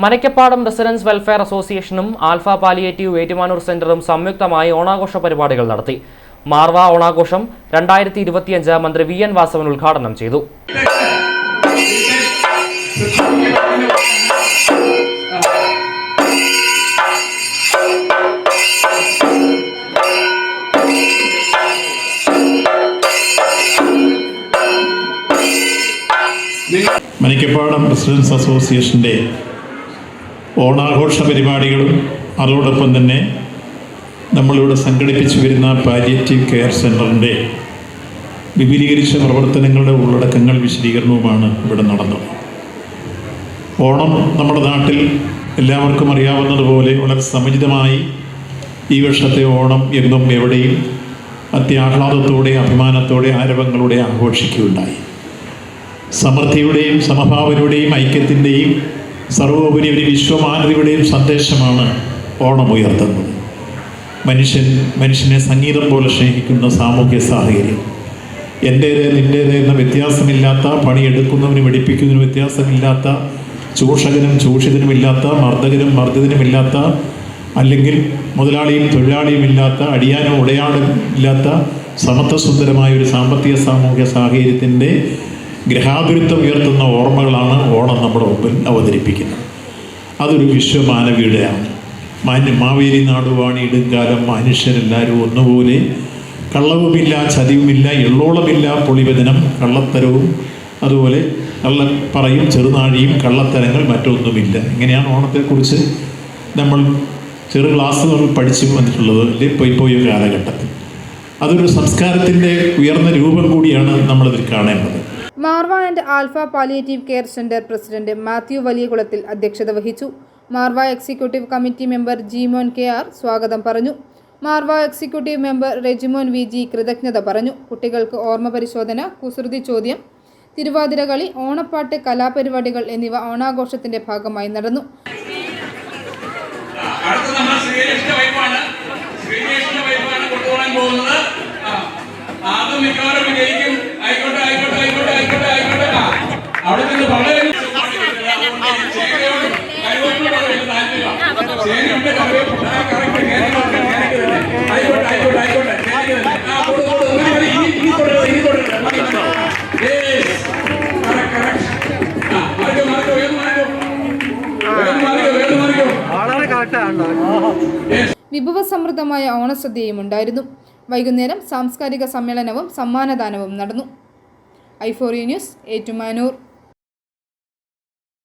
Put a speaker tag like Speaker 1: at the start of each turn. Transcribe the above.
Speaker 1: മനയ്ക്കപ്പാടം residence welfare അസോസിയേഷനും alpha palliative Ettumanoor സെന്ററും സംയുക്തമായി ഓണാഘോഷ പരിപാടികൾ നടത്തി. മാർവ ഓണാഘോഷം 2025 മന്ത്രി വി എൻ വാസവൻ ഉദ്ഘാടനം ചെയ്തു.
Speaker 2: മനയ്ക്കപ്പാടം റെസിഡൻസ് അസോസിയേഷൻ്റെ ഓണാഘോഷ പരിപാടികളും അതോടൊപ്പം തന്നെ നമ്മളിവിടെ സംഘടിപ്പിച്ചു വരുന്ന പാലിയേറ്റീവ് കെയർ സെൻ്ററിൻ്റെ വിപുലീകരിച്ച പ്രവർത്തനങ്ങളുടെ ഉള്ളടക്കങ്ങൾ വിശദീകരണവുമാണ് ഇവിടെ നടന്നത്. ഓണം നമ്മുടെ നാട്ടിൽ എല്ലാവർക്കും അറിയാവുന്നതുപോലെ വളരെ സമുചിതമായി ഈ വർഷത്തെ ഓണം എങ്ങും എവിടെയും അത്യാഹ്ലാദത്തോടെ അഭിമാനത്തോടെ ആരവങ്ങളോടെ ആഘോഷിക്കുകയുണ്ടായി. സമൃദ്ധിയുടെയും സമഭാവനയുടെയും ഐക്യത്തിൻ്റെയും സർവോപരി ഒരു വിശ്വമാനവതയുടെയും സന്ദേശമാണ് ഓണം ഉയർത്തുന്നത്. മനുഷ്യനെ സംഗീതം പോലെ സ്നേഹിക്കുന്ന സാമൂഹ്യ സാഹചര്യം, എൻ്റേത് നിൻ്റേത് എന്ന വ്യത്യാസമില്ലാത്ത, പണിയെടുക്കുന്നവനും എടുപ്പിക്കുന്നതിനും വ്യത്യാസമില്ലാത്ത, ചൂഷകനും ചൂഷിതനുമില്ലാത്ത, മർദ്ദകനും മർദ്ദിതനുമില്ലാത്ത, അല്ലെങ്കിൽ മുതലാളിയും തൊഴിലാളിയുമില്ലാത്ത, അടിയാനും ഉടയാളും ഇല്ലാത്ത സമത്വസുന്ദരമായ ഒരു സാമ്പത്തിക സാമൂഹ്യ സാഹചര്യത്തിൻ്റെ ഗ്രഹാതുരത്വം ഉയർത്തുന്ന ഓർമ്മകളാണ് ഓണം നമ്മുടെ മുമ്പിൽ അവതരിപ്പിക്കുന്നത്. അതൊരു വിശ്വമാനവീയതയാണ്. മാവേലി നാടുവാണി ഇടുങ്കാലം മനുഷ്യരെല്ലാവരും ഒന്നുപോലെ, കള്ളവുമില്ല ചതിവുമില്ല എള്ളോളമില്ല പൊളിവചനം കള്ളത്തരവും, അതുപോലെ കള്ളപ്പറയും ചെറുനാഴിയും കള്ളത്തരങ്ങൾ മറ്റൊന്നുമില്ല. ഇങ്ങനെയാണ് ഓണത്തെക്കുറിച്ച് നമ്മൾ ചെറു ക്ലാസ്സുകൾ പഠിച്ചു വന്നിട്ടുള്ളത് അല്ലേ പോയ കാലഘട്ടത്തിൽ. അതൊരു സംസ്കാരത്തിൻ്റെ ഉയർന്ന രൂപം കൂടിയാണ് നമ്മളതിൽ കാണേണ്ടത്.
Speaker 3: Marva and alpha palliative care center president Mathew Valiyakulathil അധ്യക്ഷത വഹിച്ചു. Marva executive committee member Jimon KR സ്വാഗതം പറഞ്ഞു. Marva executive member Rejimon VG കൃതജ്ഞത പറഞ്ഞു. കുട്ടികൾക്ക് ഓർമ്മ പരിശോധന, കുസൃതി ചോദ്യം, തിരുവാതിരകളി, ഓണപ്പാട്ട്, കലാപരിപാടികൾ എന്നിവ ഓണാഘോഷത്തിന്റെ ഭാഗമായി നടന്നു. വിഭവസമൃദ്ധമായ ഓണസദ്യയും ഉണ്ടായിരുന്നു. വൈകുന്നേരം സാംസ്കാരിക സമ്മേളനവും സമ്മാനദാനവും നടന്നു. i4U news, Ettumanoor.